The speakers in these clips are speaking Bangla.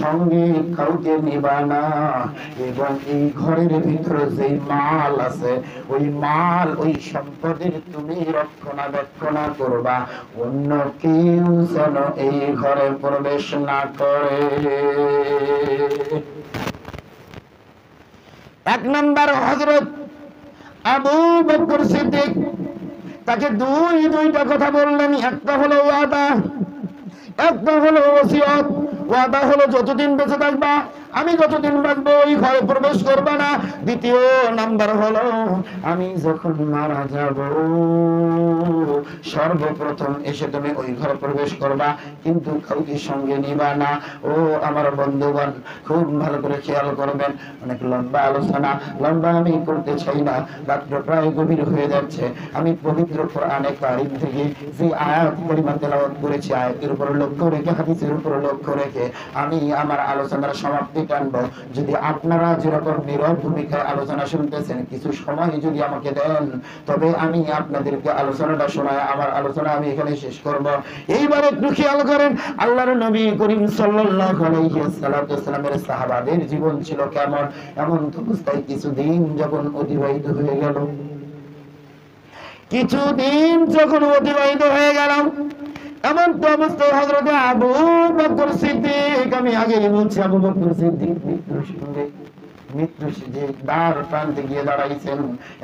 সঙ্গে কাউকে নিবা না, এবং এই ঘরের ভিতরে যে মাল আছে ওই মাল ওই সম্পদের তুমি রক্ষণাবেক্ষণ করবা, অন্য কেউ যেন এই ঘরে প্রবেশ না করে। এক নম্বর হযরত আবু বকর সিদ্দিক তাকে দুইটা কথা বললেন। একটা হলো ওয়াদা, একটা হলো ওসিয়ত। ওয়াদা হলো যতদিন বেঁচে থাকবা, আমি যতদিন বাঁচবো ওই ঘরে প্রবেশ করবা না। দ্বিতীয় নাম্বার হলো আমি যখন মারা যাব সর্বপ্রথম এসে তুমি ওই ঘরে প্রবেশ করবা, কিন্তু কাউকে সঙ্গে নিবা না। ও আমার বন্ধুগণ, খুব ভালো করে খেয়াল করবেন। অনেক লম্বা আলোচনা, লম্বা আমি করতে চাই না, রাত্র প্রায় গভীর হয়ে যাচ্ছে। আমি পবিত্র কোরআনে কারীম থেকে যে আয়াত পরিমাণ তেলাওয়াত করেছি, আয়াতের উপর লক্ষ্য রেখে, হাদিসের উপর লক্ষ্য রেখে আমি আমার আলোচনার সমাপ্তি টানব। যদি আপনারা যেরকম নীরব ভূমিকায় আলোচনা শুনতেছেন, কিছু সময় যদি আমাকে দেন, তবে আমি আপনাদেরকে আলোচনাটা শোনায় আমার আলোচনা আমি এখানে শেষ করব। এইবার একটু খেয়াল করেন, আল্লাহর নবী করিম সাল্লাল্লাহু আলাইহি ওয়াসাল্লামের সাহাবাদের জীবন ছিল কেমন। এমন অবস্থায় কিছুদিন যখন অতিবাহিত হয়ে গেল, কিছুদিন যখন অতিবাহিত হয়ে গেল, এমন তো অবস্থায় হযরত আবু বকর সিদ্দিক, আমি আগেই বলছি, আবু বকর সিদ্দিক মৃত্যু যে দ্বার প্রান্তে গিয়ে দাঁড়াইছেন,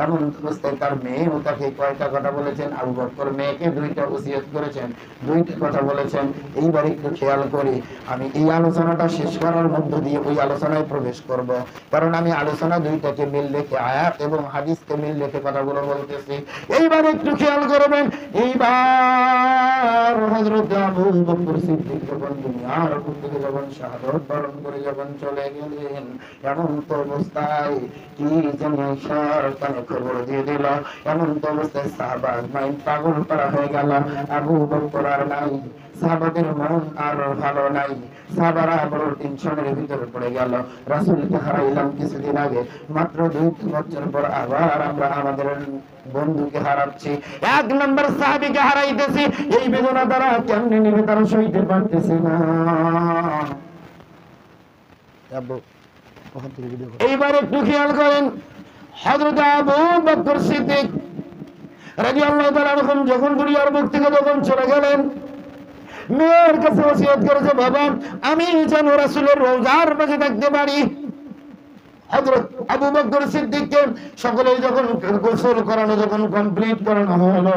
এমন অবস্থায় তার মেয়েও তাকে কয়টা কথা বলেছেন। আবু বকর মেয়েকে দুইটা ওসিয়ত করেছেন, দুইটা কথা বলেছেন। এইবার একটু খেয়াল করি, আমি এই আলোচনাটা শেষ করার মধ্য দিয়ে ওই আলোচনায় প্রবেশ করব, কারণ আমি আলোচনা দুইটাকে মিল রেখে, আয়াত এবং হাদিসকে মিল রেখে কথাগুলো বলতেছি। এইবার একটু খেয়াল করবেন, এইবার হযরত আবু বকর সিদ্দিক যখন দুনিয়ার বুক থেকে যখন শাহাদাত বরণ করে যখন চলে গেলেন, এমন অবস্থায় কি যেন ঈশ্বর তাকে খবর দিয়ে দিল। এমন অবস্থায় সাহাবা মাইন্ড পাগল করা হয়ে গেল। আবু বকর আর নাই, সাহাবাদের মন আর ভালো নাই, সাহাবারা বড় টেনশনের ভিতরে পড়ে গেল। রাসূলকে হারাইলাম কিছুদিন আগে, মাত্র 2 বছর পর আবার আমরা আমাদের বন্ধুকে হারাচ্ছি, এক নম্বর সাহাবীকে হারাইতেছি। এই বেদনা তারা কেমনে নিবে, তারা সইতে পারতেছে না। এইবার একটু খেয়াল করেন, হযরত আবু বকর সিদ্দিক রাদিয়াল্লাহু তাআলা আনহু যখন দুনিয়ার বুক থেকে যখন চলে গেলেন, মেয়ের কাছে ওসিয়ত করেছে, বাবা আমি যেন রাসূলের রওজার পাশে থাকতে পারি। হযরত আবু বকর সিদ্দিককে সকলেই যখন গোসল করানো, যখন কমপ্লিট করানো হলো,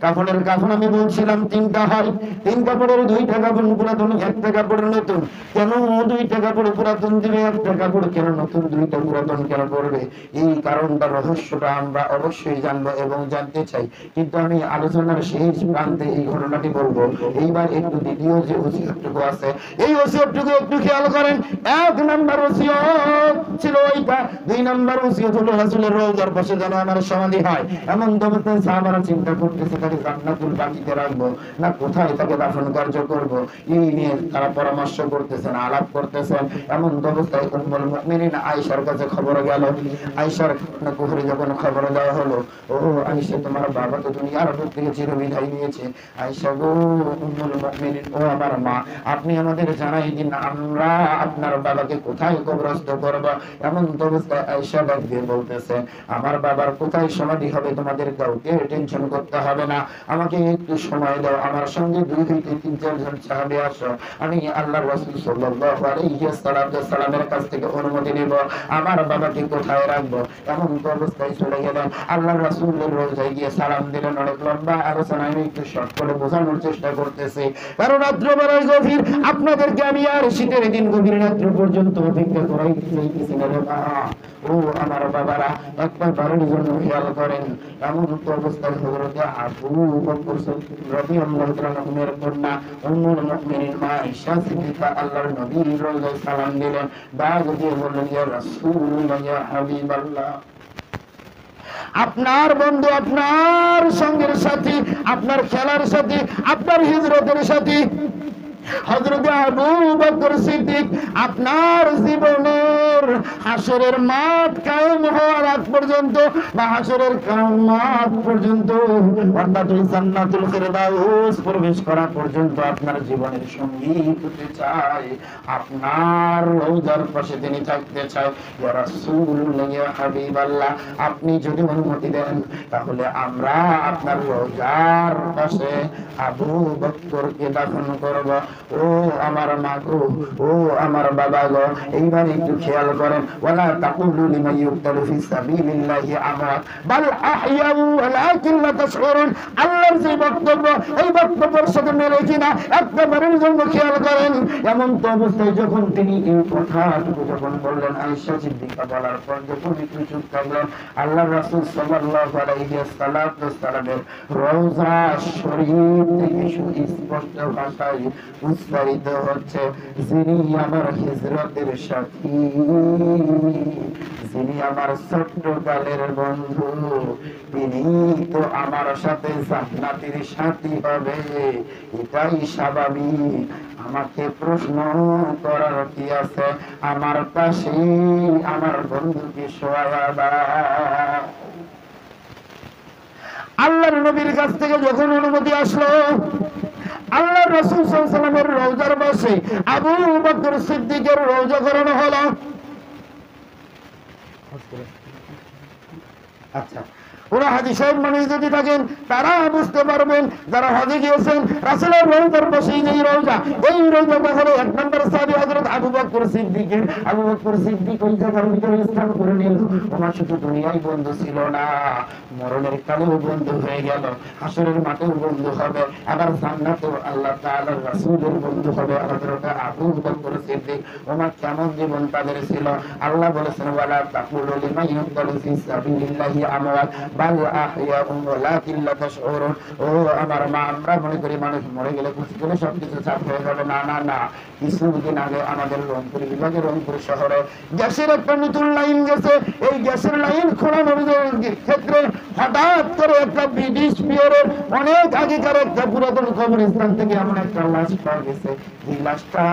কাফনের কাফন আমি বলছিলাম 3টা হয়, 3 কাপড়ের 2টা কাপড় পুরাতন, 1টা কাপড় নতুন। কেন 2টা কাপড় পুরাতন দিবে, 1টা কাপড় কেন নতুন, 2টা পুরাতন কেন পড়বে? এই কারণটা, রহস্যটা আমরা অবশ্যই জানবো এবং জানতে চাই, কিন্তু আমি আলোচনার শেষ প্রান্তে এই ঘটনাটি বলবো। এইবার একটু দ্বিতীয় যে ওসিয়তটুকু আছে, এই ওসিয়তটুকু একটু খেয়াল করেন। 1 নম্বর ওসিয়ত ছিল ওইটা, 2 নম্বর ওসিয়ত হলো রাসূলের রওজার পাশে যেন আমার সমাধি হয়। এমন অবস্থায় সাহাবারা চিন্তা করতেছে, তাকে জান্নাতুল বাকিতে রাখবো না কোথায় তাকে দাফন কার্য করব, এই নিয়ে তারা পরামর্শ করতেছেন, আলাপ করতেছেন। এমন অবস্থায় উম্মুল মুমিনিন আয়েশার কাছে খবর গেল। আয়েশার কুহরে যখন খবর দেওয়া হলো, ও আয়েশা, তোমার বাবা তো দুনিয়ার বুক থেকে চিরবিদায় নিয়েছে। আয়েশা গো, উম্মুল মুমিনিন, ও আমার মা, আপনি আমাদের জানাই দিন, আমরা আপনার বাবাকে কোথায় কবরস্থ করব। এমন অবস্থায় আয়েশা ডাক দিয়ে বলতেছে, আমার বাবার কোথায় সমাধি হবে তোমাদের কাউকে টেনশন করতে হবে না, আমাকে একটু সময় দাও, আমার সঙ্গে 2 থেকে 3-4 জন সাহাবী আসো, আমি আল্লাহর রাসূল সাল্লাল্লাহু আলাইহি ওয়াসাল্লামের কাছ থেকে অনুমতি নেব, আমার বাবাকে কোথায় রাখবো। এমন অবস্থায় চলে গেলেন, আল্লাহর রাসূলের রওজায় গিয়ে সালাম দিলেন। অনেক লম্বা আলোচনা, আমি একটু শর্ট করে বোঝানোর চেষ্টা করতেছি, কারণ রাত্র বেলা গভীর, আপনাদেরকে আমি আর শীতের দিন গভীর রাত্র পর্যন্ত অপেক্ষা করাইতেছি না রে মা। ও আমার বাবারা, একবার বারের জন্য খেয়াল করেন। এমন অবস্থায় হযরত আবু বকর সিদ্দিক রাদিয়াল্লাহু তাআলা আনহুর কন্যা উম্মুল মুমিনিন মা আয়েশা সিদ্দিকা আল্লাহর নবীর রওজায় সালাম দিলেন, ডাক দিয়ে বললেন, ইয়া রাসূলুল্লাহ, ইয়া হাবিবাল্লাহ, আপনার বন্ধু, আপনার সঙ্গের সাথী, আপনার খেলার সাথী, আপনার হিজরতের সাথী হযরত আবু বকর সিদ্দিক আপনার জীবনের উমর হাসরের মাঠ কায়েম হওয়ার আগ পর্যন্ত বা হাসরের মাঠ পর্যন্ত অর্থাৎ ওই জান্নাতুল ফেরদাউস প্রবেশ করা পর্যন্ত আপনার জীবনের সঙ্গী হতে চায়, আপনার রওজার পাশে তিনি থাকতে চায়। ইয়া রাসূলুল্লাহ, ইয়া হাবিবাল্লাহ, আপনি যদি অনুমতি দেন তাহলে আমরা আপনার রওজার পাশে আবু বকরকে দাফন করব। ও আমার মা গো, ও আমার বাবা গো, এইবার একটু খেয়াল করেন। ওয়ালা তাকুলু লিমান ইউকতালু ফি সাবিলিল্লাহি আমওয়াত বাল আহইয়াউ ওয়ালাকিন লা তাশউরুন। আল্লাহর যে বক্তব্য, এই বক্তব্যের সাথে মেলে কিনা একবারের জন্য খেয়াল করেন। এমন তো অবস্থায় যখন তিনি এই কথাটুকু যখন বললেন, আয়েশা সিদ্দিকা বলার পর যখন একটু চুপ থাকলেন, আল্লাহর রাসূল সাল্লাল্লাহু আলাইহি ওয়াসাল্লামের রওজা শরীফ থেকে সুস্পষ্ট ভাষায় উচ্চারিত হচ্ছে, যিনি আমার হিজরতের সাথী, যিনি আমার ছোট্টকালের বন্ধু, তিনি তো আমার সাথে জান্নাতের সাথী হবে, এটাই স্বাভাবিক। আমাকে প্রশ্ন করার কি আছে? আমার পাশে আমার বন্ধুকে শোয়া দাও। আল্লাহর নবীর কাছ থেকে যখন অনুমতি আসলো, আল্লাহর রাসূল সাল্লাল্লাহু আলাইহি ওয়াসাল্লামের রওজার পাশে আবু বকর সিদ্দিকের রওজা করানো হলো। আচ্ছা, ওরা হাজি সাহেব মানে যদি থাকেন তারা বুঝতে পারবেন, যারা হজে গিয়েছেন রাসূলের রওজার পাশেই যে রওজা, এই রওজাটা হলো এক নম্বর সাহাবী হযরত আবু বকর সিদ্দিকের। আবু বকর সিদ্দিক ওই জায়গার ভিতরে স্থান করে নিল। ওনার শুধু দুনিয়ায় বন্ধু ছিল না, মরণের কালেও বন্ধু হয়ে গেল, হাসরের মাঠেও বন্ধু হবে, আবার জান্নাতেও আল্লাহ তাআলার রাসূলের বন্ধু হবে হযরত আবু বকর সিদ্দিক। ওনার কেমন জীবন তাদের ছিল, আল্লাহ বলেছেন, ওয়ালা তাকুলু লিমান ইউকতালু ফি সাবিলিল্লাহি আমওয়াত বাল আহইয়াউন ওয়ালাকিন লা তাশউরুন। ও আমার মা, আমরা মনে করি মানুষ মরে গেলে খুশি করে সবকিছু সাফ হয়ে যাবে। না না না, কিছুদিন আগে আমাদের রংপুর বিভাগের রংপুর শহরে গ্যাসের একটা নতুন লাইন গেছে। এই গ্যাসের লাইন খোলানোর ক্ষেত্রে হঠাৎ করে একটা ব্রিটিশ পিরিয়ডের অনেক আগেকার একটা পুরাতন কবরস্থান থেকে এমন একটা লাশ পাওয়া গেছে। এই লাশটা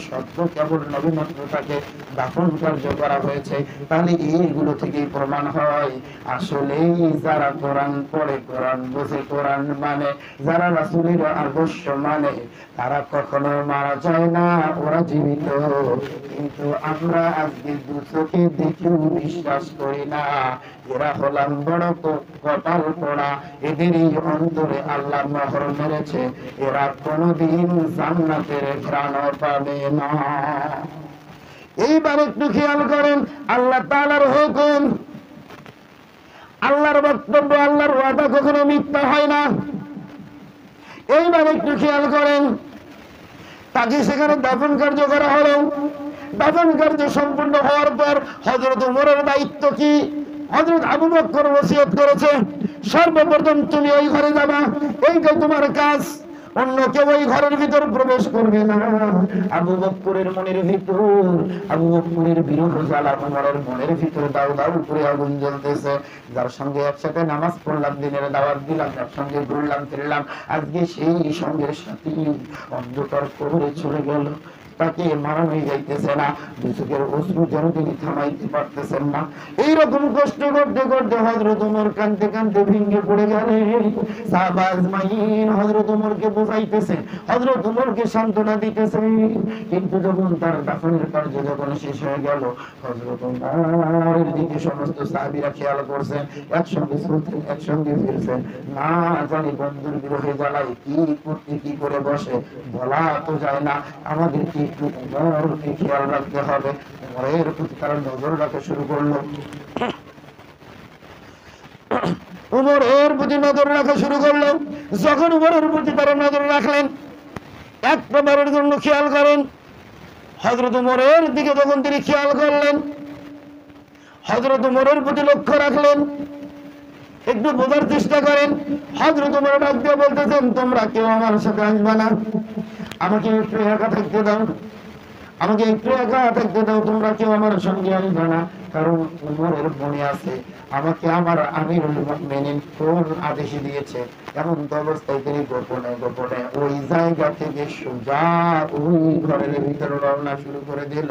সত্য কেবল নবীনত্বটাকে দাফন কার্য করা হয়েছে। তাহলে এইগুলো থেকেই প্রমাণ হয় আসলেই যারা কোরআন পড়ে, কোরআন বোঝে, কোরআন মানে, যারা রাসূলের আদর্শ মানে, তারা কখনো মারা যায় না, ওরা জীবিত। কিন্তু আমরা আজকে দু চোখে দেখেও বিশ্বাস করি না। এরা হলাম বড় কপাল পোড়া, এদেরই অন্তরে আল্লাহ মোহর মেরেছে, এরা কোনদিন জান্নাতের ঘ্রাণ পাবে না। এইবার একটু খেয়াল করেন, আল্লাহ তাআলার হুকুম, আল্লাহর বক্তব্য, আল্লাহর ওয়াদা কখনো মিথ্যা হয় না। এইবার একটু খেয়াল করেন, তাকে সেখানে দাফন কার্য করা হলো। দাফন কার্য সম্পূর্ণ হওয়ার পর হযরত ওমরের দায়িত্ব কি? হযরত আবু বকর ওসিয়ত করেছে, সর্বপ্রথম তুমি ওই ঘরে যাবা, এইটাই তোমার কাজ, অন্য কেউ ওই ঘরের ভিতর প্রবেশ করবে না। আবু বকরের মনের ভিতর, আবু বকরের বিরহ জ্বালা ওমরের মনের ভিতর দাউ দাউ করে আগুন জ্বলতেছে। যার সঙ্গে একসাথে নামাজ পড়লাম, দিনের দাওয়াত দিলাম, একসঙ্গে ঘুরলাম ফিরলাম, আজকে সেই সঙ্গের সাথে অন্ধকার করে চলে গেল, তাকে মারানো যাইতেছে না, দুচোখের অশ্রু যেন তিনি থামাইতে পারতেছেন না। এইরকম কষ্ট করতে করতে হযরত ওমর কাঁদতে কাঁদতে ভেঙে পড়ে গেলেন। সাহাবা আজমাইন হযরত ওমরকে বুঝাইতেছে, হযরত ওমরকে সান্ত্বনা দিতেছে, কিন্তু যখন তার দাফনের কার্য যখন শেষ হয়ে গেল, হযরত ওমরের দিকে সমস্ত সাহাবীরা খেয়াল করছেন, একসঙ্গে চলছেন, একসঙ্গে ফিরছেন, না জানি বন্ধুর বিরহে জ্বালায় কি করতে কি করে বসে বলা তো যায় না। আমাদের একটু ওমরকে খেয়াল রাখতে হবে। ওমরের প্রতি তারা নজর রাখা শুরু করলো, উমরের প্রতি নজর রাখা শুরু করলো। যখন উমরের প্রতি তারা নজর রাখলেন, এক প্রবারের জন্য খেয়াল করেন, হযরত উমরের দিকে যখন তিনি খেয়াল করলেন, হযরত উমরের প্রতি লক্ষ্য রাখলেন, একটু বোঝার চেষ্টা করেন। হযরত উমর ডাক দিয়ে বলতেছেন, তোমরা কেউ আমার সাথে আসবে না, আমাকে একটু একা থাকতে দাও, আমাকে একটু একা থাকতে দাও, তোমরা কেউ আমার সঙ্গে আসবে না। কারণ উমরের মনে আছে আমাকে আমার আমিরুল মুমিনিন কোন আদেশ দিয়েছে। এমন তো অবস্থায় তিনি গোপনে গোপনে ওই জায়গা থেকে সোজা ওই ঘরের ভিতরে রওনা শুরু করে দিল।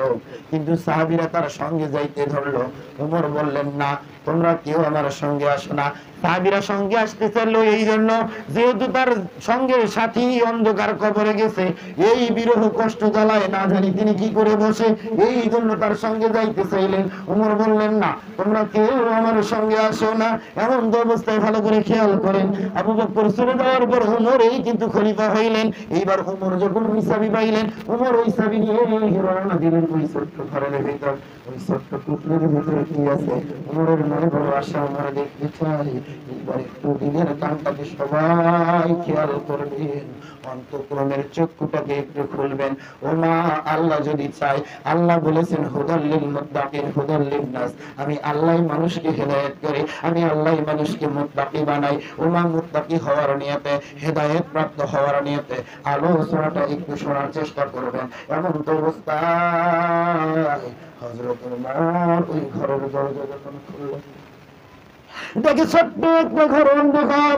কিন্তু সাহাবীরা তার সঙ্গে যাইতে ধরলো। উমর বললেন, না, তোমরা কেউ আমার সঙ্গে আসো না। সাহাবীরা সঙ্গে আসতে চাইলো এই জন্য, যেহেতু তার সঙ্গে সাথী অন্ধকার কবরে গেছে, এই বিরহ কষ্ট জ্বালায় না জানি তিনি কি করে বসে, এই জন্য তার সঙ্গে যাইতে চাইলেন। উমর বললেন, না, তোমরা কেউ আমার সঙ্গে আসো না। এমন তো অবস্থায় ভালো করে খেয়াল করেন, আবু বকর চলে যাওয়ার পর উমর এই কিন্তু খলিফা হইলেন। এইবার উমর যখন ওই চাবি পাইলেন, উমর ওই চাবি নিয়ে রওনা দিলেন ওই ছোট্ট ঘরের ভিতর। ওই ছোট্ট টুকরোর ভিতরে কি আছে? উমরের মনে বড় আশা, আমরা দেখতে চাই। এইবার একটু দিনের কানটাকে সবাই খেয়াল করবেন, অন্তঃকরণের চক্ষুটাকে একটু খুলবেন। ও মা, আল্লাহ যদি চায়, আল্লাহ বলেছেন হুদাল্লিল মুত্তাকিন হুদাল্লিন নাস, আমি আল্লাহ মানুষকে হেদায়েত করি, আমি আল্লাহ মানুষকে মুত্তাকি বানাই। ও মা, মুত্তাকি হওয়ার নিয়তে, হেদায়েত প্রাপ্ত হওয়ার নিয়তে আলোচনাটা একটু শোনার চেষ্টা করবেন। এমন তো অবস্থায় হযরত উমর ওই ঘরের দরজা যখন খুলল, দেখে ছোট্ট একটা ঘর, অন্ধকার,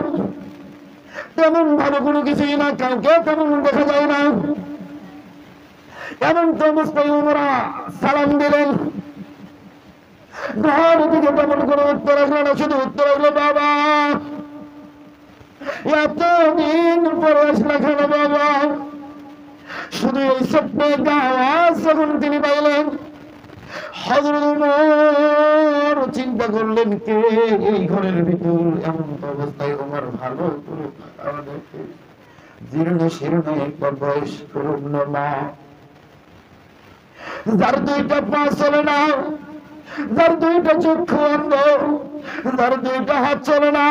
তেমন ভালো কোনো কিছুই না, কাউকে তেমন দেখা যায় না। এমন তো অবস্থায় উমরা সালাম দিলেন। ঘর থেকে তেমন কোনো উত্তর আসলো না, শুধু উত্তর হলো, বাবা, এতদিন পরে আসলে কেন বাবা? শুধু এই ছোট্ট একটা আওয়াজ যখন তিনি পাইলেন, হযরত উমর চিন্তা করলেন, কে এই ঘরের ভিতর? এমন অবস্থায় উমর ভালো করে দেখে জীর্ণ শীর্ণ একটা বয়স্ক রুগ্ন মা, যার দুইটা পা চলে না, যার দুইটা চক্ষু অন্ধ, যার দুইটা হাত চলে না,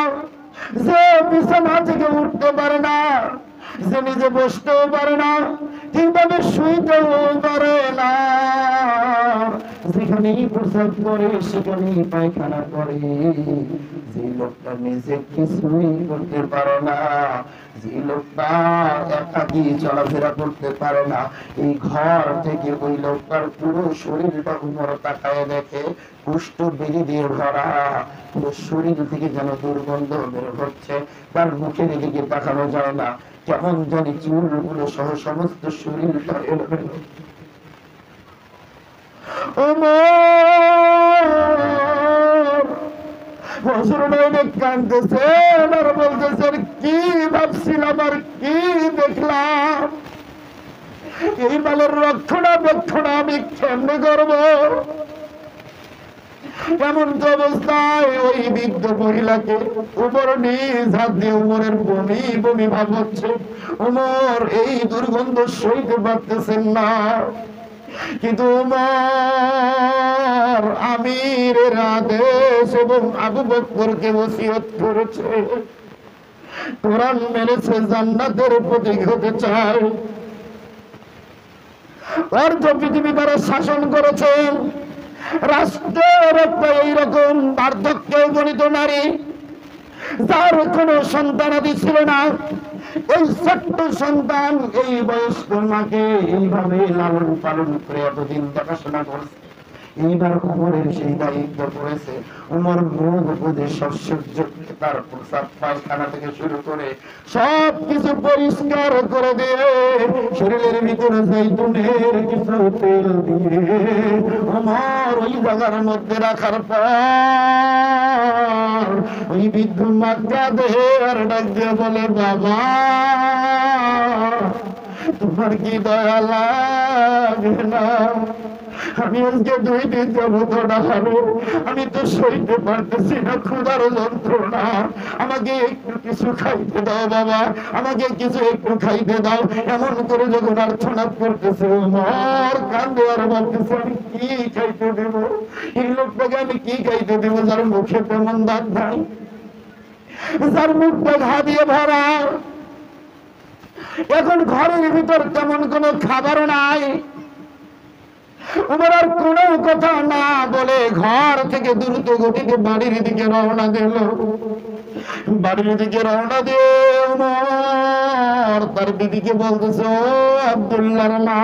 যে বিছানা থেকে উঠতে পারে না, যে নিজে বসতেও পারে না, ঠিকভাবে শুইতেও পারে না, যেখানেই প্রসাদ করে সেখানেই পায়খানা করে, যে লোকটা নিজে কিছুই করতে পারে না, যে লোকটা একাকী চলাফেরা করতে পারে না, এই ঘর থেকে ওই লোকটার পুরো শরীরটা উমর তাকায় দেখে কুষ্ঠ বেরি দিয়ে ভরা, পুরো শরীর থেকে যেন দুর্গন্ধ বের হচ্ছে, তার মুখের দিকে তাকানো যায় না, কেমন জানি চুলগুলো সহ সমস্ত শরীরটা এলোমেলো। কাঁদতেছেন আর বলতেছেন, কি ভাবছিলাম আর কি দেখলাম, এই মালের রক্ষণাবেক্ষণ আমি কেমনে করবো? এমন তো অবস্থায় ওই বৃদ্ধ মহিলাকে উমর নিজ হাত দিয়ে উমরের বমি বমি ভাব হচ্ছে। উমর এই দুর্গন্ধ সইতে পারতেছেন না, কিন্তু উমর আমিরের আদেশ এবং আবু বকরকে ওসিয়ত করেছে, কোরআন মেনেছে, জান্নাতের প্রতীক হতে চায়, অর্ধ পৃথিবী তারা শাসন করেছেন, রাষ্ট্রের একটা এইরকম বার্ধক্যে উপনীত নারী, যার কোনো সন্তানাদি ছিল না, এই ছোট্ট সন্তান এই বয়স্ক মাকে এইভাবে লালন পালন করে এতদিন দেখাশোনা করছে। এইবার উমরের সেই দায়িত্ব পড়েছে। উমর মুখ বুঝে সব সহ্য, তার প্রসাব পায়খানা থেকে শুরু করে সব কিছু পরিষ্কার করে দিয়ে শরীরের ভিতরে জৈতুনের কিছু তেল দিয়ে উমর ওই জায়গার মধ্যে রাখার পর ওই বৃদ্ধ মাত্রা দেহে আর ডাক দিয়ে বলে, বাবা, তোমার কি দয়া লাগে না? আমি আজকে 2 দিন যাবত ডাকাবো, আমি তো সইতে পারতেছি না ক্ষুধার যন্ত্রণা, আমাকে একটু কিছু খাইতে দাও বাবা, আমাকে কিছু একটু খাইতে দাও। এমন করে যখন আর্তনাদ করতেছে, উমর কান্দে আর বলতেছে, আমি কি খাইতে দেবো? এই লোকটাকে আমি কি খাইতে দেবো যার মুখে তেমন দাঁত নাই, যার মুখটা ঘা দিয়ে ভরা, এখন ঘরের ভিতর তেমন কোনো খাবার নাই। উমর আর কোনো কথা না বলে ঘর থেকে দ্রুত গতিতে বাড়ির দিকে রওনা দিল। বাড়ির দিকে রওনা দিয়ে উমর তার দিদিকে বলতেছে, ও আব্দুল্লাহর মা,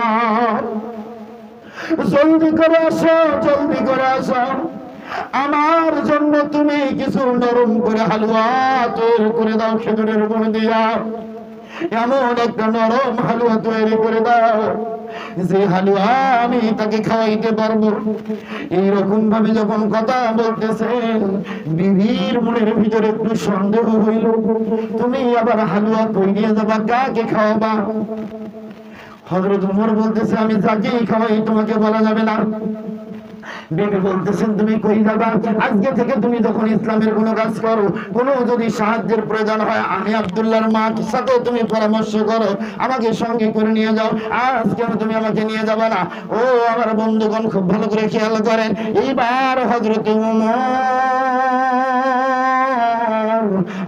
জলদি করে আসো, জলদি করে আসো। আমার জন্য তুমি কিছু নরম করে হালুয়া তৈরি করে দাও খেজুরের গুড় দিয়া, এমন একটা নরম হালুয়া তৈরি করে দাও যে হালুয়া আমি তাকে খাওয়াইতে পারবো। এইরকম ভাবে যখন কথা বলতেছেন, বিবির মনের ভিতরে একটু সন্দেহ হইল, তুমি আবার হালুয়া কই নিয়ে যাবা, কাকে খাওয়াবা? হযরত ওমর বলতেছে, আমি যাকে খাওয়াই তোমাকে বলা যাবে না। বিবি বলতেছেন, তুমি কই যাবা? আজকে থেকে তুমি যখন ইসলামের কোনো কাজ করো, কোনো যদি সাহায্যের প্রয়োজন হয়, আমি আব্দুল্লাহর মার সাথে তুমি পরামর্শ করো, আমাকে সঙ্গে করে নিয়ে যাও। আজ কেন তুমি আমাকে নিয়ে যাবা না? ও আমার বন্ধুগণ, খুব ভালো করে খেয়াল করেন। এইবার হযরত ওমর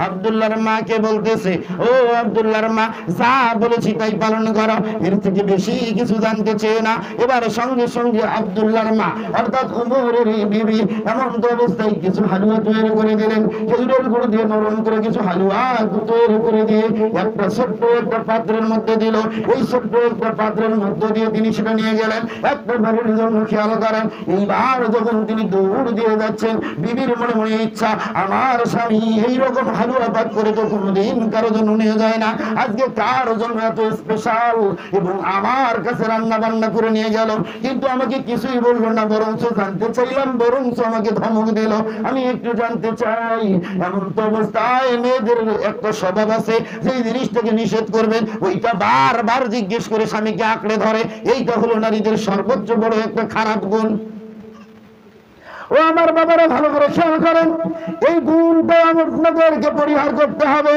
আব্দুল্লাহর মাকে বলতেছে, ও আব্দুল্লাহর মা, যা বলেছি তাই পালন করো, এর থেকে বেশি কিছু জানতে চেয়ে না। এবার সঙ্গে সঙ্গে আব্দুল্লাহর মা অর্থাৎ ওমরের বিবি এমন তো অবস্থায় কিছু হালুয়া তৈরি করে দিলেন, খেজুরের গুড় দিয়ে নরম করে কিছু হালুয়া তৈরি করে দিয়ে একটা ছোট্ট একটা পাত্রের মধ্যে দিল। ওই ছোট্ট একটা পাত্রের মধ্যে দিয়ে তিনি সেটা নিয়ে গেলেন একটা বাড়ির জন্য। খেয়াল করেন, এইবার যখন তিনি দৌড় দিয়ে যাচ্ছেন, বিবির মনে মনে ইচ্ছা, আমার স্বামী এইরকম হালুয়া পাক করে তো কোনোদিন কারো জন্য নিয়ে যায় না, আজকে কার জন্য এত স্পেশাল এবং আমার কাছে রান্না বান্না করে নিয়ে গেল, কিন্তু আমাকে কিছুই বললো না, বরঞ্চ জানতে চাইলাম, বরঞ্চ আমাকে ধমক দিল। আমি একটু জানতে চাই। এমন তো অবস্থায় মেয়েদের একটা স্বভাব আছে, যে জিনিসটাকে নিষেধ করবেন ওইটা বারবার জিজ্ঞেস করে স্বামীকে আঁকড়ে ধরে। এইটা হলো নারীদের সর্বোচ্চ বড় একটা খারাপ গুণ। ও আমার বাবারা, ভালো করে খেয়াল করেন, এই গুণটা আপনাদেরকে পরিহার করতে হবে।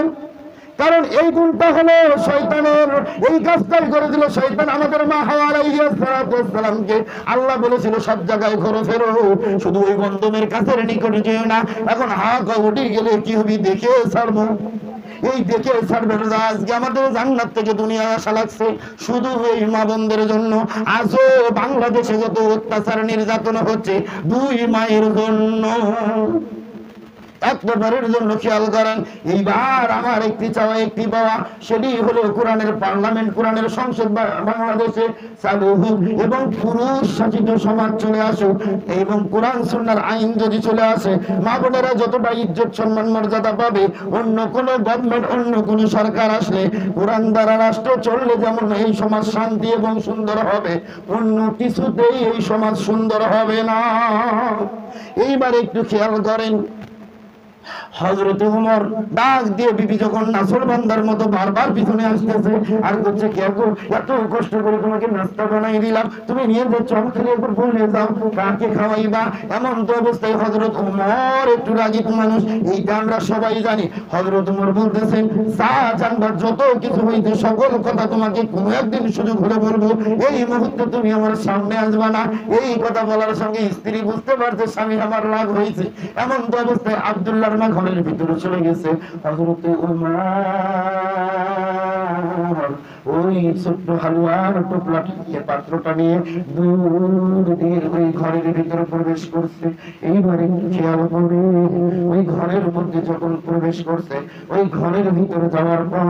কারণ এই গুণটা হলো শয়তানের। এই কাজটাই করে দিল শয়তান আমাদের মা হাওয়া আলাইহিস সালামকে। আল্লাহ বলেছিল সব জায়গায় ঘুরে ফেরো, শুধু ওই গন্ধমের কাছের নিকটে যেও না। এখন হাওয়া উঠে গেলে কি হবে, দেখে ছাড়বো। এই দেখে ছাড়বেন না। আজকে আমাদের জান্নাত থেকে দুনিয়া আসা লাগছে শুধু এই মা বোনদের জন্য। আজও বাংলাদেশে যত অত্যাচার নির্যাতন হচ্ছে, দুই মায়ের জন্য, একটা বাড়ির জন্য। খেয়াল করেন, এইবার আমার একটি চাওয়া, একটি পাওয়া, সেটি হলো কোরআনের পার্লামেন্ট, কোরআনের সংসদ বাংলাদেশে চালু হোক এবং পুরুষ শাসিত সমাজ চলে আসুক এবং কোরআন সুন্নাহর আইন যদি চলে আসে, মা বোনেরা যতটা ইজ্জত সম্মান মর্যাদা পাবে, অন্য কোনো গভর্নমেন্ট, অন্য কোনো সরকার আসলে, কোরআন দ্বারা রাষ্ট্র চললে যেমন এই সমাজ শান্তি এবং সুন্দর হবে, অন্য কিছুতেই এই সমাজ সুন্দর হবে না। এইবার একটু খেয়াল করেন, হযরত ওমর ডাক দিয়ে বিবি যখন নাছরবান্দার মতো বারবার পিছনে আসতেছে আর বলছে, কে গো, এত কষ্ট করে তোমাকে নাস্তা বানাই দিলাম, তুমি নিয়ে যাচ্ছ, আমাকে একবার বলে যাও কাকে খাওয়াইবা। এমন তো অবস্থায় হযরত ওমর একটু রাগী মানুষ, এইটা আমরা সবাই জানি। হযরত ওমর বলতেছেন, যা জানবার যত কিছু হইতে সকল কথা তোমাকে কোনো একদিন সুযোগ হলে বলবো, এই মুহূর্তে তুমি আমার সামনে আসবা না। এই কথা বলার সঙ্গে স্ত্রী বুঝতে পারছে স্বামী আমার রাগ হয়েছে। এমন তো অবস্থায় আব্দুল্লাহর মা ঘরের ভিতরে চলে গেছে। হযরত ওমর ওই ছোট্ট হালুয়ার টোপলাটিকে, পাত্রটা নিয়ে দূর দিয়ে ওই ঘরের ভিতরে প্রবেশ করছে। এইবারে খেয়াল করে, ওই ঘরের মধ্যে যখন প্রবেশ করছে, ওই ঘরের ভিতরে যাওয়ার পর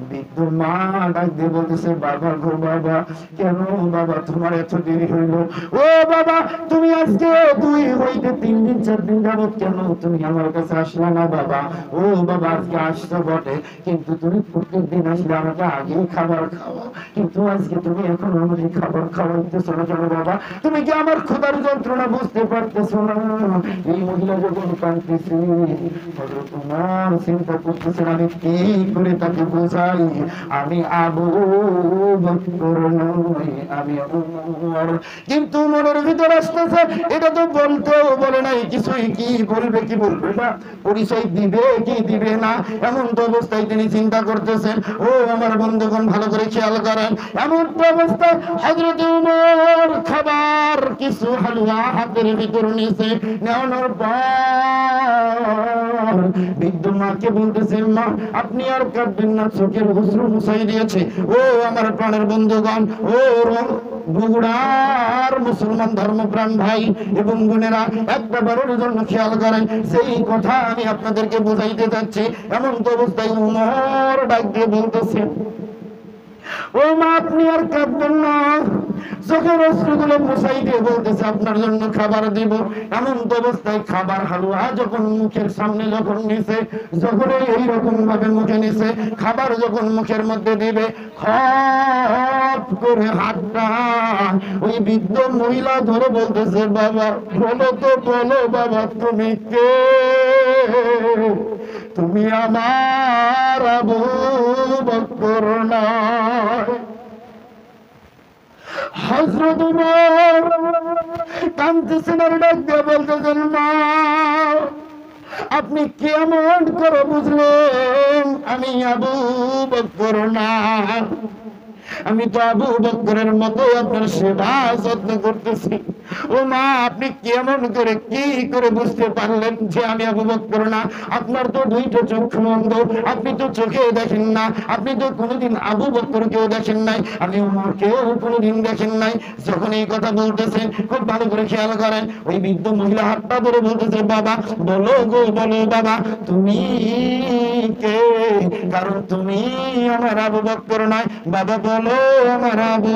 বৃদ্ধ মা ডাক দিয়ে বলতেছে, বাবা গো বাবা, কেন বাবা তোমার এত দেরি হইল? ও বাবা, তুমি আজকে 2 হইতে 3 দিন 4 দিন যাবত কেন তুমি আমার কাছে আসলে না বাবা? ও বাবা, আজকে আসছো বটে, কিন্তু তুমি প্রত্যেকদিন আসলে আমাকে আগেই খাবার খাওয়া, কিন্তু আজকে তুমি এখন আমাকে খাবার খাওয়াইতেছো না কেন বাবা? তুমি কি আমার ক্ষুধার যন্ত্রণা বুঝতে পারতেছো না? এই মহিলা যখন কাঁদতেছে, হযরত ওমর চিন্তা করতেছেন, আমি কি করে তাকে বোঝাই আমি আবু বকর নই, আমি ওমর। কিন্তু মনের ভিতর আসতেছে, এটা তো বলতেও বলে নাই কিছুই, কি বলবে কি বলবে না, পরিচয় দিবে কি দিবে না, এমন তো অবস্থায় তিনি চিন্তা করতেছেন। ও আমার বন্ধুগণ, ভালো করে খেয়াল করেন, এমন তো অবস্থায় হযরত ওমর খাবার কিছু হালুয়া হাতের ভিতর নিয়েছে। নেওয়ানোর পর বৃদ্ধ মাকে বলতেছেন, মা আপনি আর কাঁদবেন না, চোখের অশ্রু মুছাই দিয়েছে। ও আমার প্রাণের বন্ধুগণ, ও বগুড়ার মুসলমান ধর্মপ্রাণ ভাই এবং বোনেরা, একটা বারের জন্য খেয়াল করেন, সেই কথা আমি আপনাদেরকে বোঝাইতে চাচ্ছি। এমন তো অবস্থায় ওমর ডাক দিয়ে বলতেছে, ও মা আপনি আর কাঁদবেন না, চোখের অশ্রুগুলো মুছাই দিয়ে বলতেছে আপনার জন্য খাবার দিব। এমন তো অবস্থায় খাবার হালুয়া যখন মুখের সামনে যখন নিছে, যখন এইরকম ভাবে মুখে নিছে, খাবার যখন মুখের মধ্যে দিবে, খপ করে হাতটা ওই বৃদ্ধ মহিলা ধরে বলতেছে বাবা বলো তো, বলো বাবা তুমি কে? তুমি আমার আবু বকর নয়। হযরত উমর কাঁদতেছেন আর ডাক দিয়ে বলতেছেন মা আপনি কেমন করে বুঝলেন আমি আবু বকর না? আমি তো আবু বকরের মতো আপনার সেবা যত্ন করতেছি। ও মা আপনি কেমন করে কি করে বুঝতে পারলেন যে আমি আবু বকর না? আপনার তো দুইটা চক্ষু অন্ধ, আপনি তো চোখে দেখেন না, আপনি তো কোনোদিন আবু বকরকেও দেখেন নাই, আমি উমরকেও কোনোদিন দেখেন নাই। যখন এই কথা বলতেছেন খুব ভালো করে খেয়াল করেন, ওই বৃদ্ধ মহিলা হাতটা ধরে বলতেছে বাবা বলো গো বলো বাবা তুমি কে? কারণ তুমি আমার আবু বকর নয়। বাবা বলো আমার আবু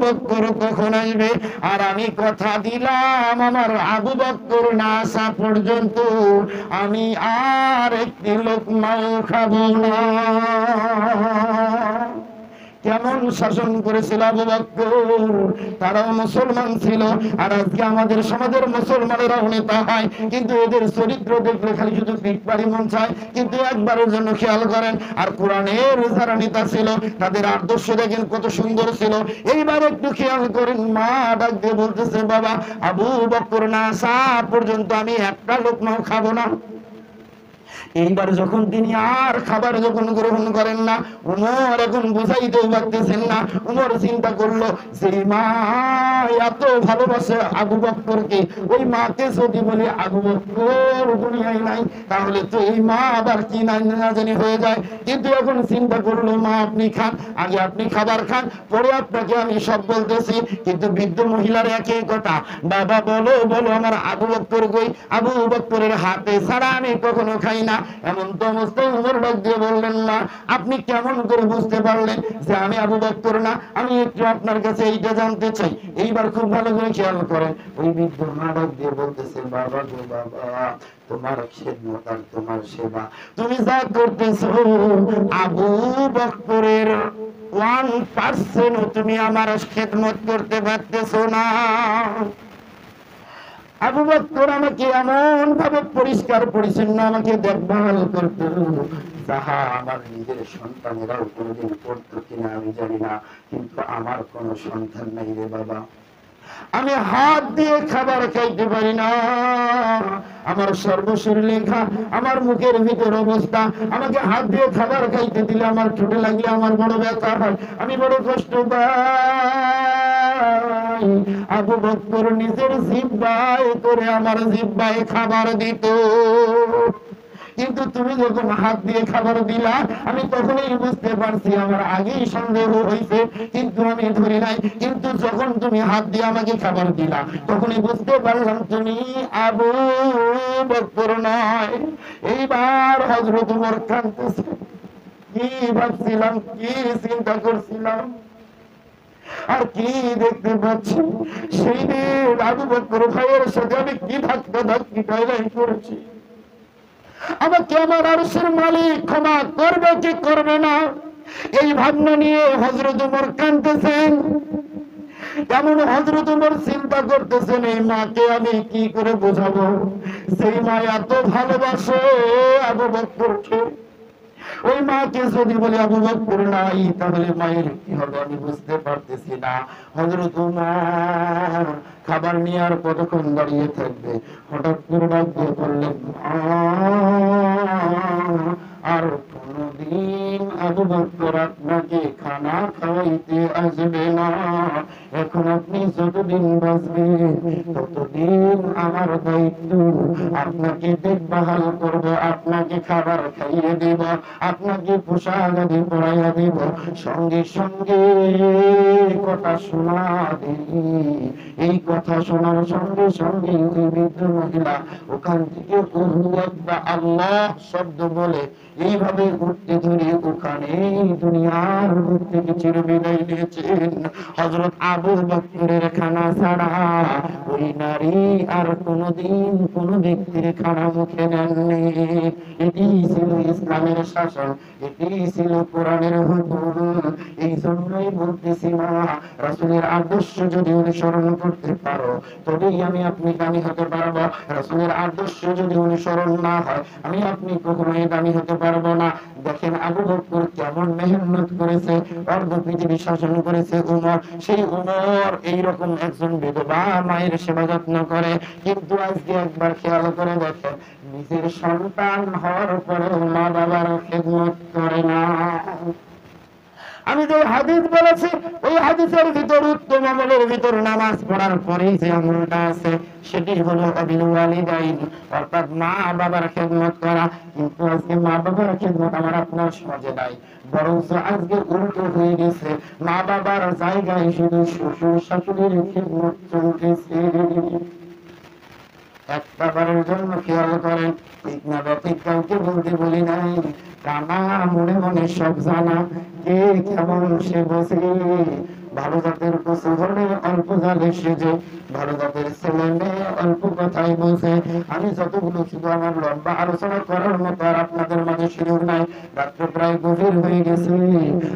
বকর কখন আসবে? আর আমি কথা দিলাম আমার আবু বকর না আসা পর্যন্ত আমি আর একটি লোকমাও খাবো না। কেমন শাসন করেছিল আবু বকর? তারাও মুসলমান ছিল, আর আজকে আমাদের সমাজের মুসলমানেরাও নেতা হয়, কিন্তু এদের চরিত্র দেখলে খালি শুধু পিটপাড়ি মন চায়, কিন্তু একবারের জন্য খেয়াল করেন। আর কোরআনের যারা নেতা ছিল তাদের আদর্শ দেখেন কত সুন্দর ছিল। এইবার একটু খেয়াল করেন, মা ডাক দিয়ে বলতেছে বাবা আবু বকর না আসা পর্যন্ত আমি একটা লোকমাও খাবো না। এইবার যখন তিনি আর খাবার যখন গ্রহণ করেন না, উমর এখন বুঝাইতেও পারতেছেন না। উমর চিন্তা করলো যে মা এত ভালোবাসে আবু বকরকে, ওই মাকে যদি বলি আবু বকর দুনিয়ায় নাই তাহলে তো এই মা আবার কি না জানি হয়ে যায়। কিন্তু এখন চিন্তা করলো মা আপনি খান, আগে আপনি খাবার খান, পরে আপনাকে আমি সব বলতেছি। কিন্তু বৃদ্ধ মহিলার একই কথা, বাবা বলো বলো আমার আবু বকর কই? আবু বকরের হাতে ছাড়া আমি কখনো খাই না। এমন তো অবস্থায় উমর ডাক দিয়ে বললেন না আপনি কেমন করে বুঝতে পারলেন যে আমি আবু বকর না? আমি একটু আপনার কাছে এইটা জানতে চাই। এইবার খুব ভালো করে খেয়াল করেন, ওই বৃদ্ধ মা ডাক দিয়ে বলতেছে বাবা গো বাবা তোমার খেদমত আর তোমার সেবা তুমি যা করতেছো আবু বকরের 1% তুমি আমার খেদমত করতে পারতেছো না। আবু বকর আমাকে এমন ভাবে পরিষ্কার পরিচ্ছন্ন আমাকে দেখভাল করতো যাহা আমার নিজের সন্তানেরাও কোনোদিন করতো কিনা আমি জানি না, কিন্তু আমার কোনো সন্তান নাই রে বাবা। আমি হাত দিয়ে খাবার খাইতে পারি না, আমার সর্বশরীর লেখা, আমার মুখের ভিতর অবস্থা, আমাকে হাত দিয়ে খাবার খাইতে দিলে আমার ঠোঁটে লাগলে আমার বড় ব্যথা হয়, আমি বড় কষ্ট পাই। আবু বকর নিজের জিহ্বায় করে আমার জিহ্বায় খাবার দিত, কিন্তু তুমি যখন হাত দিয়ে খাবার দিলা আমি তখনই বুঝতে পারছি, আমার আগেই সন্দেহ হয়েছে কিন্তু আমি ধরি নাই। কিন্তু যখন তুমি হাত দিয়ে আমাকে খাবার দিলা তখনই বুঝতে পারলাম তুমি আবু বকর নয়। এইবার হযরত ওমর কাঁদতেছে, কি ভাবছিলাম, কি চিন্তা করছিলাম আর কি দেখতে পাচ্ছি। সেই দিন আবু বকর ভাইয়ের সাথে আমি কি ধাক্কা ধাক্কি করেছি, আমাকে আমার আরশের মালিক ক্ষমা করবে কি করবে না এই ভাবনা নিয়ে হযরত ওমর কাঁদতেছেন। এমন হযরত ওমর চিন্তা করতেছেন এই মাকে আমি কি করে বোঝাবো, সেই মা এত ভালোবাসে আবু বকরকে। ওই মাকে যদি বলি আবু বকর নাই তাহলে মায়ের কি হবে আমি বুঝতে পারতেছি না। হযরত ওমর খাবার নিয়ে আর কতক্ষণ দাঁড়িয়ে থাকবে, হঠাৎ করে ডাক দিয়ে বললেন আর কোনদিন আবু বকর আপনাকে খানা খাওয়াইতে আসবে না। এখন আপনি যতদিন বাঁচবেন ততদিন আমার দায়িত্ব, আপনাকে দেখভাল করবো, আপনাকে খাবার খাইয়ে দেব, আপনাকে পোশাক আদি পরাইয়া দেব, সঙ্গে সঙ্গে কথা শোনা দিই। এই কথা শোনার সঙ্গে সঙ্গে ওই বৃদ্ধ মহিলা ওখান থেকে আল্লাহ শব্দ বলে এইভাবে উঠতে ধরে ওখানে দুনিয়ার বুক থেকে চিরবিদায় নিয়েছেন। হযরত আবু বকরের খানা ছাড়া ওই নারী আর কোনোদিন কোনো ব্যক্তির খানা মুখে নেননি। এটি ছিল ইসলামের শাসন, এটি ছিল কোরআনের হুকুম। এই জন্যই বলতেছি না, রাসূলের আদর্শ যদি অনুসরণ করতে পারো তবেই আমি আপনি দামি হতে পারবো। রাসূলের আদর্শ যদি অনুসরণ না হয় আমি আপনি কখনোই দামি হতে পারবো না। দেখেন আবু বকর কেমন মেহনত করেছে, অর্ধ পৃথিবী শাসন করেছে উমর। সেই উমর এইরকম একজন বিধবা মায়ের সেবা যত্ন করে, কিন্তু আজকে একবার খেয়াল করে দেখেন নিজের সন্তান হওয়ার পরেও মা বাবার খেদমত করে না। আমি যে হাদিস বলেছি ওই হাদিসের ভিতর উত্তম আমলের ভিতর নামাজ পড়ার পরেই যে আমলটা আছে সেটি হলো আবিল ওয়ালিদাইন, অর্থাৎ মা বাবার খেদমত করা। কিন্তু আজকে মা বাবার খেদমত আমার আপনার সমাজে নাই, বরঞ্চ আজকে উল্টো হয়ে গেছে। মা বাবার জায়গায় শুধু শ্বশুর শাশুড়ির খেদমত চলতেছে। একটা বারের জন্য খেয়াল করেন, ঠিক না ঠিক কাউকে বলতে বলি নাই, কানা মনে মনে সব জানা, কে কেমন সে বসে। ভালো জাতের পশু হলে অল্প জালে সেজে, ভালো জাতের ছেলে মেয়ে অল্প কথাই বসে। আমি যতগুলো শুধু আমার লম্বা আলোচনা করার মতো আর আপনাদের মাঝে সুযোগ নাই, রাত্র প্রায় গভীর হয়ে গেছে।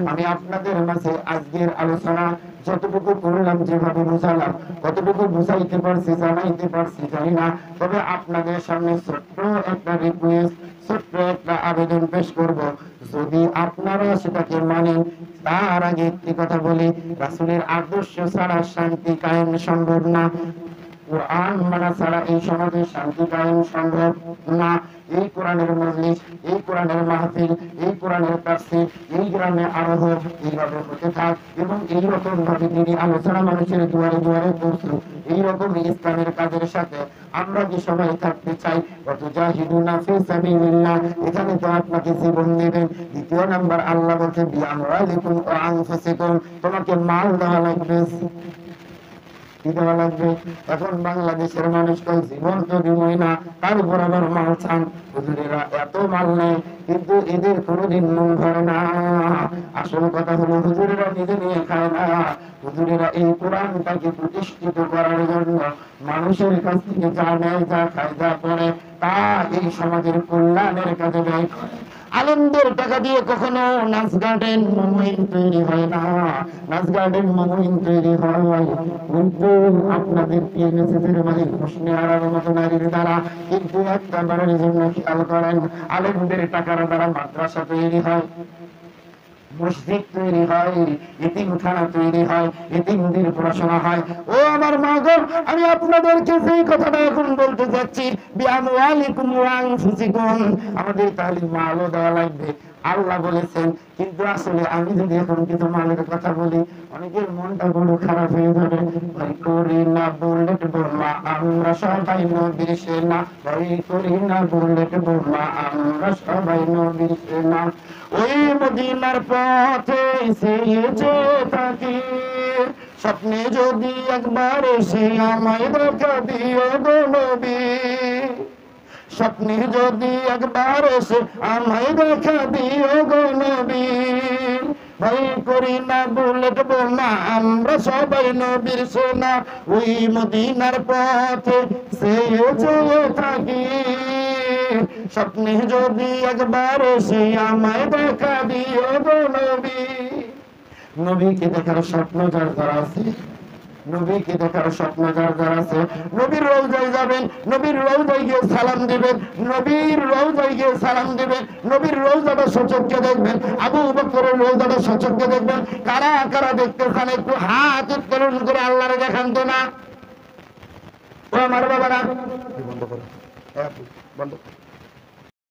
আমি আপনাদের মাঝে আজকের আলোচনা যতটুকু করলাম, যেভাবে বুঝালাম, কতটুকু বুঝাইতে পারছি জানাইতে পারছি জানি না। তবে আপনাদের সামনে ছোট্ট একটা রিকোয়েস্ট, ছোট্ট একটা আবেদন পেশ করব, যদি আপনারা সেটাকে মানেন। তার আগে একটি কথা বলি, রাসূলের আদর্শ ছাড়া শান্তি কায়েম সম্ভব না। কোরআন মানা ছাড়া এই সমাজে শান্তি কায়েম সম্ভব না। এই কোরআনের মজলিস, এই কোরআনের মাহফিল, এই কোরআনের তাফসীর এই গ্রামে আরো হোক, এইভাবে হতে থাক এবং এইরকম ভাবে তিনি আলোচনা মানুষের দুয়ারে দুয়ারে পৌঁছুন। এইরকম ইসলামের কাজের সাথে আমরা যে সবাই থাকতে চাই, ওয়াতুজাহিদুনা ফি সাবিলিল্লাহ, এখানে তো আপনাকে জীবন দেবেন। দ্বিতীয় নাম্বার আল্লাহ বলছে বিআমওয়ালিকুম ওয়া আনফুসিকুম, তোমাকে মাল দেওয়া লাগবে, কি দেওয়া লাগবে। এখন বাংলাদেশের মানুষ কয় জীবন তো দিবই না, তার উপর আবার মাল চান। হুজুরেরা এত মাল নেই কিন্তু এদের কোনোদিন মন ভরে না। আসল কথা হলো হুজুরেরা নিজে নিয়ে খায় না, হুজুরেরা এই কোরআনটাকে প্রতিষ্ঠিত করার জন্য মানুষের কাছ থেকে যা নেয়, যা খায়, যা করে তা এই সমাজের কল্যাণের কাজে ব্যয় করে। আলেমদের টাকা দিয়ে কখনো নাচ গার্ডেন মমইন তৈরি হয় না, নাচ গার্ডেন মমইন তৈরি হয় কিন্তু আপনাদের পিএনএসএসের মালিক হোসনে আরার মতো নারীর দ্বারা। কিন্তু একটা বারের জন্য খেয়াল করেন, আলেমদের টাকার দ্বারা মাদ্রাসা তৈরি হয়, মসজিদ তৈরি হয়, এতিমখানা তৈরি হয়, এতিমদের পড়াশোনা হয়। ও আমার মা গো, আমি আপনাদেরকে সেই কথাটা এখন বলতে যাচ্ছি, বিআমওয়ালিকুম ওয়া আনফুসিকুম, আমাদের তাহলে মালও দেওয়া লাগবে আল্লাহ বলেছেন। কিন্তু আসলে আমি যদি এখন কিছু মালের কথা বলি অনেকের মনটা বড় খারাপ হয়ে যাবে। ভয় করি না বুলেট বোমা, আমরা সবাই নবীর সেনা, ভয় করি না বুলেট বোমা, আমরা সবাই নবীর সেনা। ওই মদিনার পথে এসে থাকি, স্বপ্নে যদি একবার এসে আমায় দেখা দিও গো নবী, স্বপ্নে যদি একবার এসে আমায় দেখা দিও গো নবী। ভয় করি না বুলেট বোমা, আমরা সবাই নবীর সেনা, ওই মদিনার পথে চেয়ে থাকি, স্বপ্নে যদি একবার এসে আমায় দেখা দিও গো নবী। নবীকে দেখার স্বপ্ন যার যারা আছে, নবীকে দেখার স্বপ্ন যার যার আছে, নবীর রওজায় যাবেন, নবীর রওজায় গিয়ে সালাম দিবেন, নবীর রওজায় গিয়ে সালাম দিবেন, নবীর রওজাটা সচক্ষে দেখবেন, আবু বকরের রওজাটা সচক্ষে দেখবেন। কারা কারা দেখতে চান একটু হাত উত্তোলন করে আল্লাহরে দেখান তো না। ও আমার বাবারা, বন্ধ করো, বন্ধ করো।